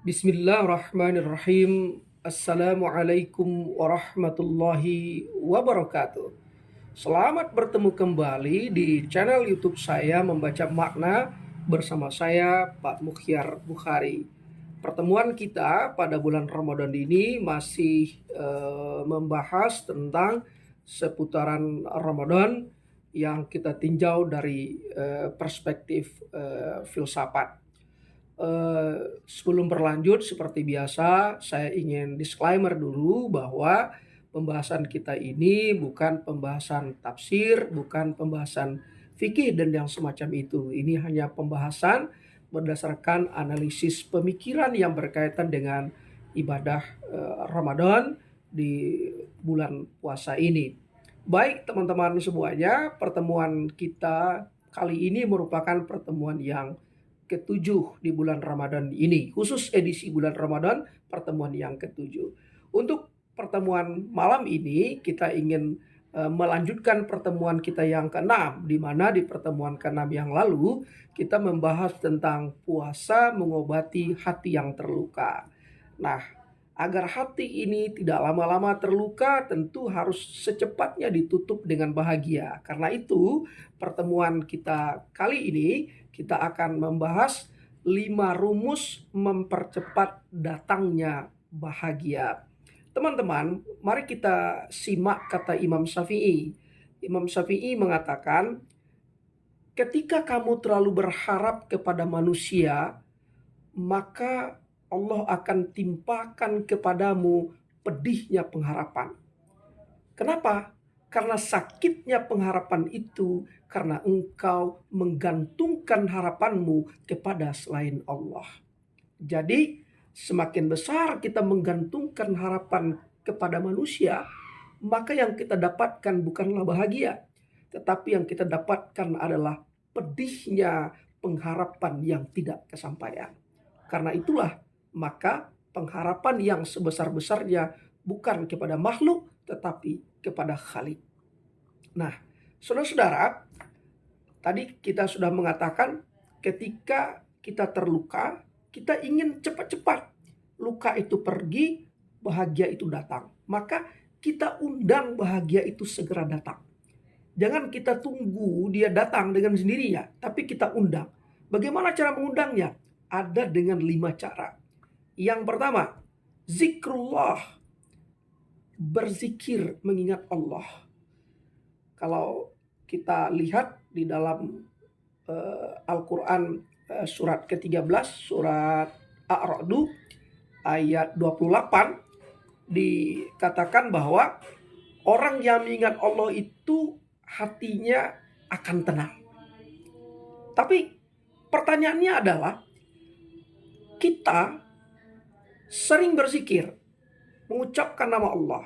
Bismillahirrahmanirrahim. Assalamualaikum warahmatullahi wabarakatuh. Selamat bertemu kembali di channel YouTube saya Membaca Makna bersama saya Pak Mukhyar Bukhari. Pertemuan kita pada bulan Ramadan ini masih membahas tentang seputaran Ramadan yang kita tinjau dari perspektif filsafat. Sebelum berlanjut seperti biasa, saya ingin disclaimer dulu bahwa pembahasan kita ini bukan pembahasan tafsir, bukan pembahasan fikih dan yang semacam itu. Ini hanya pembahasan berdasarkan analisis pemikiran yang berkaitan dengan ibadah Ramadan di bulan puasa ini. Baik teman-teman semuanya, pertemuan kita kali ini merupakan pertemuan yang ketujuh di bulan Ramadan ini, khusus edisi bulan Ramadan, pertemuan yang ketujuh. Untuk pertemuan malam ini kita ingin melanjutkan pertemuan kita yang keenam, di mana di pertemuan keenam yang lalu kita membahas tentang puasa mengobati hati yang terluka. Nah, agar hati ini tidak lama-lama terluka, tentu harus secepatnya ditutup dengan bahagia. Karena itu, pertemuan kita kali ini kita akan membahas 5 rumus mempercepat datangnya bahagia. Teman-teman, mari kita simak kata Imam Syafi'i. Imam Syafi'i mengatakan, ketika kamu terlalu berharap kepada manusia, maka Allah akan timpakan kepadamu pedihnya pengharapan. Kenapa? Karena sakitnya pengharapan itu karena engkau menggantungkan harapanmu kepada selain Allah. Jadi semakin besar kita menggantungkan harapan kepada manusia, maka yang kita dapatkan bukanlah bahagia, tetapi yang kita dapatkan adalah pedihnya pengharapan yang tidak kesampaian. Karena itulah maka pengharapan yang sebesar-besarnya bukan kepada makhluk tetapi kepada Khalik. Nah, saudara-saudara, tadi kita sudah mengatakan ketika kita terluka, kita ingin cepat-cepat luka itu pergi, bahagia itu datang. Maka kita undang bahagia itu segera datang. Jangan kita tunggu dia datang dengan sendirinya, tapi kita undang. Bagaimana cara mengundangnya? Ada dengan 5 cara. Yang pertama, zikrullah. Berzikir mengingat Allah. Kalau kita lihat di dalam Al-Quran surat ke-13, surat A'radu ayat 28, dikatakan bahwa orang yang mengingat Allah itu hatinya akan tenang. Tapi pertanyaannya adalah, kita sering berzikir, mengucapkan nama Allah,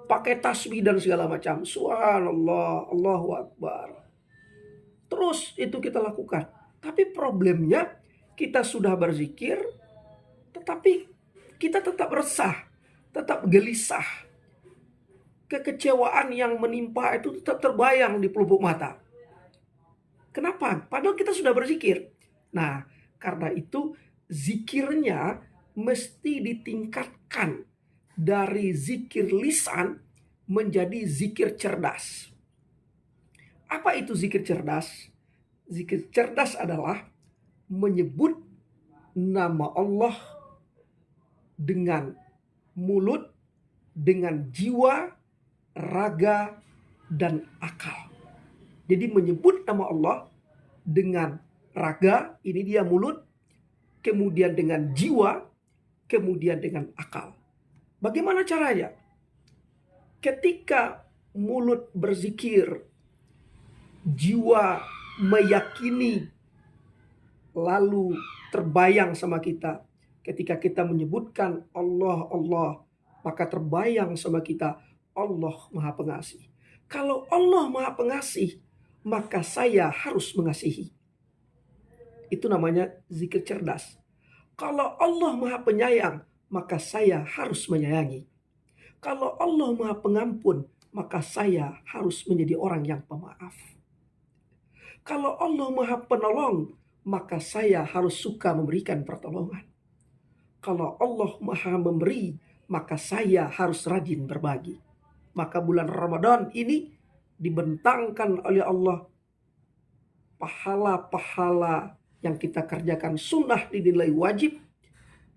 pakai tasbih dan segala macam, subhanallah, Allahu Akbar. Terus itu kita lakukan. Tapi problemnya kita sudah berzikir, tetapi kita tetap resah, tetap gelisah. Kekecewaan yang menimpa itu tetap terbayang di pelupuk mata. Kenapa? Padahal kita sudah berzikir. Nah, karena itu zikirnya mesti ditingkatkan dari zikir lisan menjadi zikir cerdas. Apa itu zikir cerdas? Zikir cerdas adalah menyebut nama Allah dengan mulut, dengan jiwa, raga, dan akal. Jadi menyebut nama Allah dengan raga, ini dia mulut, kemudian dengan jiwa, kemudian dengan akal. Bagaimana caranya? Ketika mulut berzikir, jiwa meyakini, lalu terbayang sama kita. Ketika kita menyebutkan Allah, Allah, maka terbayang sama kita Allah Maha Pengasih. Kalau Allah Maha Pengasih, maka saya harus mengasihi. Itu namanya zikir cerdas. Kalau Allah Maha Penyayang, maka saya harus menyayangi. Kalau Allah Maha Pengampun, maka saya harus menjadi orang yang pemaaf. Kalau Allah Maha Penolong, maka saya harus suka memberikan pertolongan. Kalau Allah Maha Memberi, maka saya harus rajin berbagi. Maka bulan Ramadan ini dibentangkan oleh Allah pahala-pahala yang kita kerjakan sunnah dinilai wajib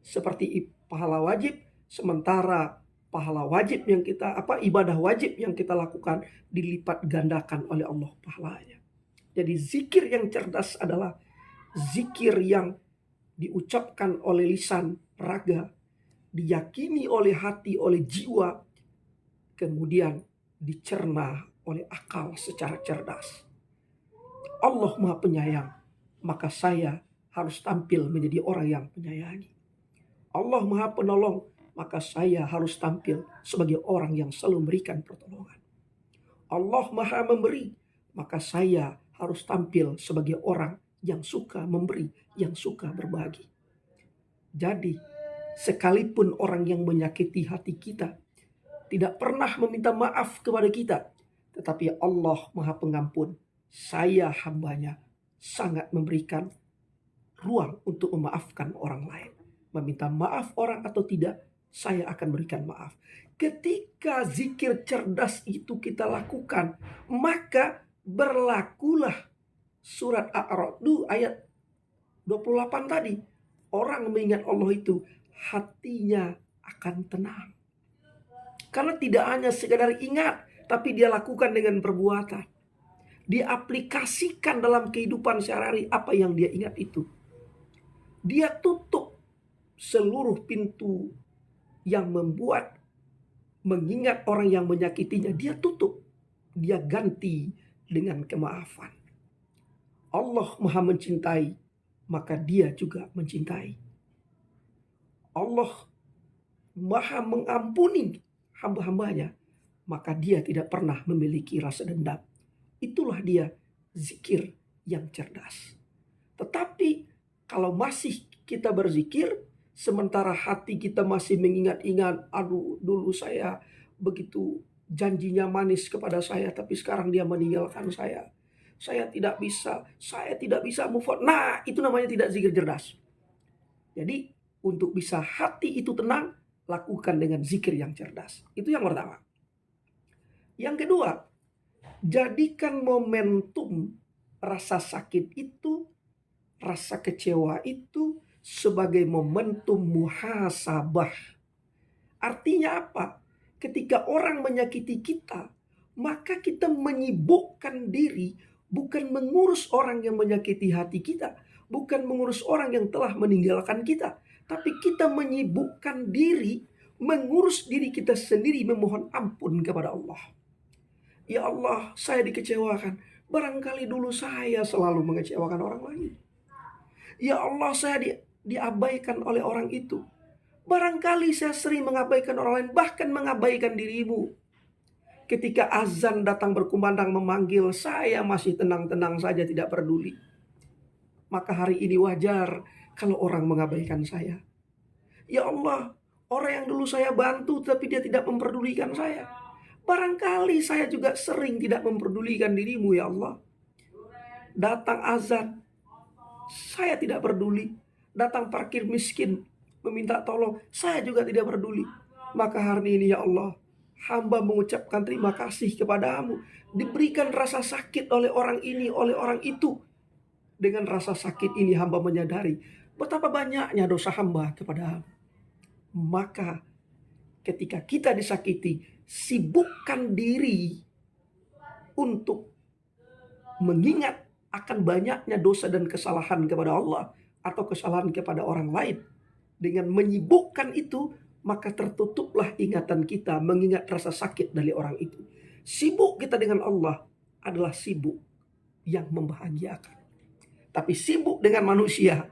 seperti pahala wajib, sementara pahala wajib yang kita ibadah wajib yang kita lakukan dilipat gandakan oleh Allah pahalanya. Jadi zikir yang cerdas adalah zikir yang diucapkan oleh lisan, raga, diyakini oleh hati, oleh jiwa, kemudian dicerna oleh akal secara cerdas. Allah Maha Penyayang, maka saya harus tampil menjadi orang yang menyayangi. Allah Maha Penolong, maka saya harus tampil sebagai orang yang selalu memberikan pertolongan. Allah Maha Memberi, maka saya harus tampil sebagai orang yang suka memberi, yang suka berbagi. Jadi, sekalipun orang yang menyakiti hati kita tidak pernah meminta maaf kepada kita, tetapi Allah Maha Pengampun, saya hambanya sangat memberikan ruang untuk memaafkan orang lain. Meminta maaf orang atau tidak, saya akan berikan maaf. Ketika zikir cerdas itu kita lakukan, maka berlakulah surat A'raf ayat 28 tadi. Orang mengingat Allah itu hatinya akan tenang. Karena tidak hanya sekadar ingat, tapi dia lakukan dengan perbuatan. Dia aplikasikan dalam kehidupan sehari-hari apa yang dia ingat itu. Dia tutup seluruh pintu yang membuat mengingat orang yang menyakitinya. Dia tutup. Dia ganti dengan kemaafan. Allah Maha mencintai, maka dia juga mencintai. Allah Maha mengampuni hamba-hambanya, maka dia tidak pernah memiliki rasa dendam. Itulah dia zikir yang cerdas. Tetapi kalau masih kita berzikir, sementara hati kita masih mengingat-ingat, aduh dulu saya begitu janjinya manis kepada saya, tapi sekarang dia meninggalkan saya. Saya tidak bisa move on. Nah, itu namanya tidak zikir cerdas. Jadi, untuk bisa hati itu tenang, lakukan dengan zikir yang cerdas. Itu yang pertama. Yang kedua, jadikan momentum rasa sakit itu, rasa kecewa itu sebagai momentum muhasabah. Artinya apa? Ketika orang menyakiti kita, maka kita menyibukkan diri bukan mengurus orang yang menyakiti hati kita, bukan mengurus orang yang telah meninggalkan kita, tapi kita menyibukkan diri mengurus diri kita sendiri, memohon ampun kepada Allah. Ya Allah, saya dikecewakan. Barangkali dulu saya selalu mengecewakan orang lain. Ya Allah, saya diabaikan oleh orang itu. Barangkali saya sering mengabaikan orang lain, bahkan mengabaikan dirimu. Ketika azan datang berkumandang memanggil, saya masih tenang-tenang saja tidak peduli. Maka hari ini wajar kalau orang mengabaikan saya. Ya Allah, orang yang dulu saya bantu tapi dia tidak memperdulikan saya. Barangkali saya juga sering tidak memperdulikan dirimu ya Allah. Datang azan, saya tidak peduli. Datang parkir miskin, meminta tolong, saya juga tidak peduli. Maka hari ini ya Allah, hamba mengucapkan terima kasih kepadamu. Diberikan rasa sakit oleh orang ini, oleh orang itu. Dengan rasa sakit ini hamba menyadari betapa banyaknya dosa hamba kepadamu. Maka ketika kita disakiti, sibukkan diri untuk mengingat akan banyaknya dosa dan kesalahan kepada Allah atau kesalahan kepada orang lain. Dengan menyibukkan itu, maka tertutuplah ingatan kita mengingat rasa sakit dari orang itu. Sibuk kita dengan Allah adalah sibuk yang membahagiakan. Tapi sibuk dengan manusia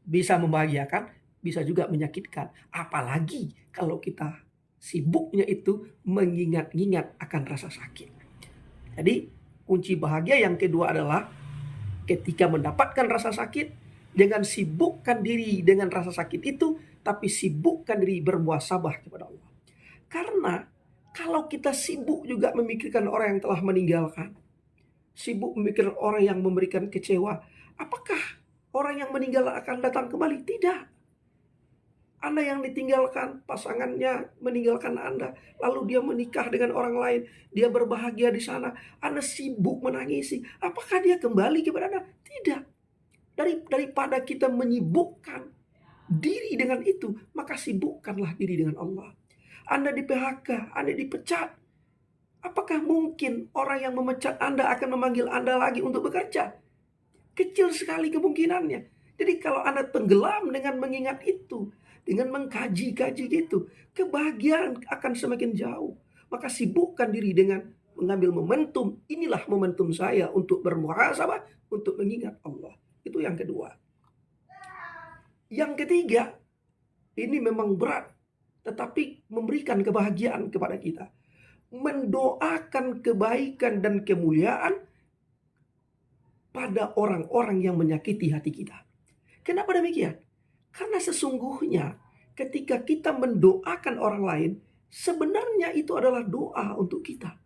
bisa membahagiakan, bisa juga menyakitkan. Apalagi kalau kita sibuknya itu mengingat-ingat akan rasa sakit. Jadi kunci bahagia yang kedua adalah ketika mendapatkan rasa sakit, jangan sibukkan diri dengan rasa sakit itu, tapi sibukkan diri bermuhasabah kepada Allah. Karena kalau kita sibuk juga memikirkan orang yang telah meninggalkan, sibuk memikirkan orang yang memberikan kecewa, apakah orang yang meninggal akan datang kembali? Tidak. Anda yang ditinggalkan, pasangannya meninggalkan Anda, lalu dia menikah dengan orang lain, dia berbahagia di sana, Anda sibuk menangisi. Apakah dia kembali kepada Anda? Tidak. Daripada kita menyibukkan diri dengan itu, maka sibukkanlah diri dengan Allah. Anda di PHK, Anda dipecat. Apakah mungkin orang yang memecat Anda akan memanggil Anda lagi untuk bekerja? Kecil sekali kemungkinannya. Jadi kalau Anda tenggelam dengan mengingat itu, dengan mengkaji-kaji gitu, kebahagiaan akan semakin jauh. Maka sibukkan diri dengan mengambil momentum. Inilah momentum saya untuk bermuhasabah, untuk mengingat Allah. Itu yang kedua. Yang ketiga, ini memang berat, tetapi memberikan kebahagiaan kepada kita. Mendoakan kebaikan dan kemuliaan pada orang-orang yang menyakiti hati kita. Kenapa demikian? Karena sesungguhnya ketika kita mendoakan orang lain, sebenarnya itu adalah doa untuk kita.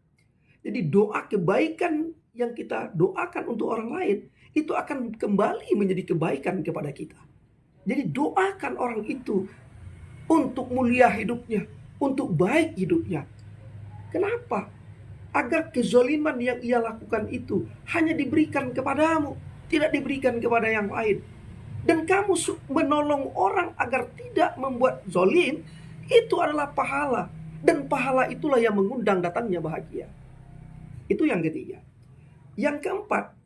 Jadi doa kebaikan yang kita doakan untuk orang lain, itu akan kembali menjadi kebaikan kepada kita. Jadi doakan orang itu untuk mulia hidupnya, untuk baik hidupnya. Kenapa? Agar kezaliman yang ia lakukan itu hanya diberikan kepadamu, tidak diberikan kepada yang lain. Dan kamu menolong orang agar tidak membuat zalim, itu adalah pahala. Dan pahala itulah yang mengundang datangnya bahagia. Itu yang ketiga. Yang keempat,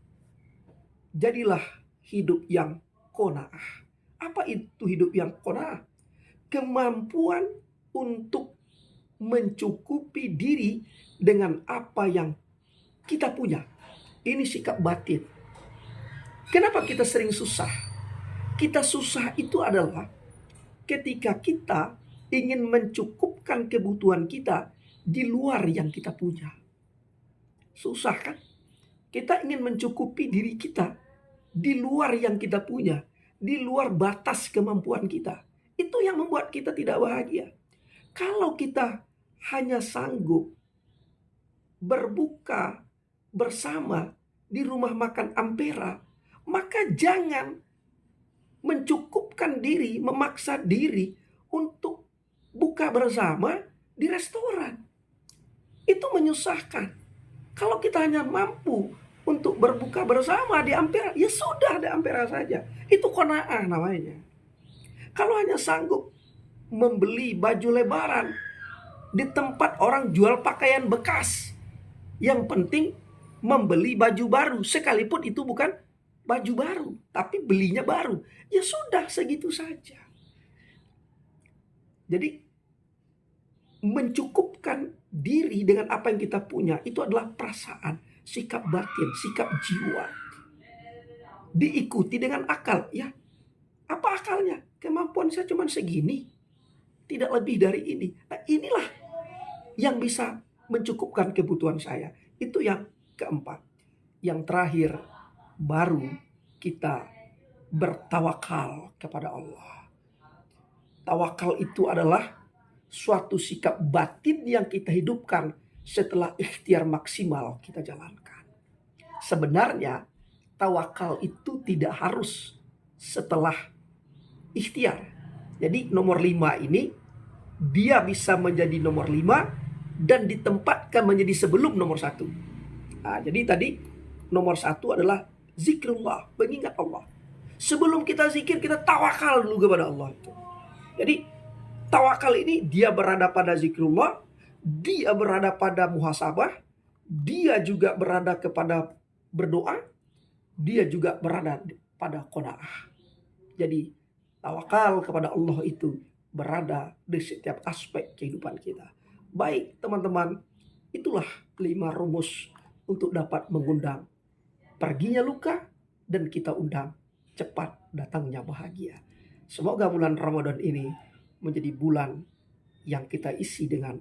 jadilah hidup yang qanaah. Apa itu hidup yang qanaah? Kemampuan untuk mencukupi diri dengan apa yang kita punya. Ini sikap batin. Kenapa kita sering susah? Kita susah itu adalah ketika kita ingin mencukupkan kebutuhan kita di luar yang kita punya. Susah kan? Kita ingin mencukupi diri kita di luar yang kita punya, di luar batas kemampuan kita. Itu yang membuat kita tidak bahagia. Kalau kita hanya sanggup berbuka bersama di rumah makan Ampera, maka jangan mencukupkan diri, memaksa diri untuk buka bersama di restoran. Itu menyusahkan. Kalau kita hanya mampu untuk berbuka bersama di Ampera, ya sudah di Ampera saja. Itu qanaah namanya. Kalau hanya sanggup membeli baju lebaran di tempat orang jual pakaian bekas, yang penting membeli baju baru, sekalipun itu bukan baju baru, tapi belinya baru, ya sudah segitu saja. Jadi mencukupkan diri dengan apa yang kita punya itu adalah perasaan, sikap batin, sikap jiwa. Diikuti dengan akal, ya. Apa akalnya? Kemampuan saya cuma segini, tidak lebih dari ini. Nah, inilah yang bisa mencukupkan kebutuhan saya. Itu yang keempat. Yang terakhir, baru kita bertawakal kepada Allah. Tawakal itu adalah suatu sikap batin yang kita hidupkan setelah ikhtiar maksimal kita jalankan. Sebenarnya tawakal itu tidak harus setelah ikhtiar. Jadi nomor 5 ini dia bisa menjadi nomor 5 dan ditempatkan menjadi sebelum nomor 1. Nah, jadi tadi nomor 1 adalah zikrullah, mengingat Allah. Sebelum kita zikir, kita tawakal dulu kepada Allah itu. Jadi tawakal ini dia berada pada zikrullah, dia berada pada muhasabah, dia juga berada kepada berdoa, dia juga berada pada qanaah. Jadi tawakal kepada Allah itu berada di setiap aspek kehidupan kita. Baik teman-teman, itulah 5 rumus untuk dapat mengundang perginya luka dan kita undang cepat datangnya bahagia. Semoga bulan Ramadan ini menjadi bulan yang kita isi dengan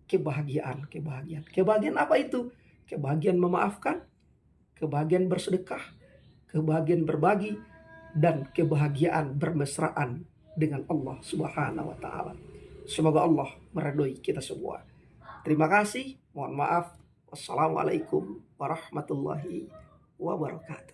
kebahagiaan. Kebahagiaan apa itu? Kebahagiaan memaafkan, kebahagiaan bersedekah, kebahagiaan berbagi, dan kebahagiaan bermesraan dengan Allah Subhanahu wa taala. Semoga Allah meridhoi kita semua. Terima kasih. Mohon maaf. Wassalamualaikum warahmatullahi wabarakatuh.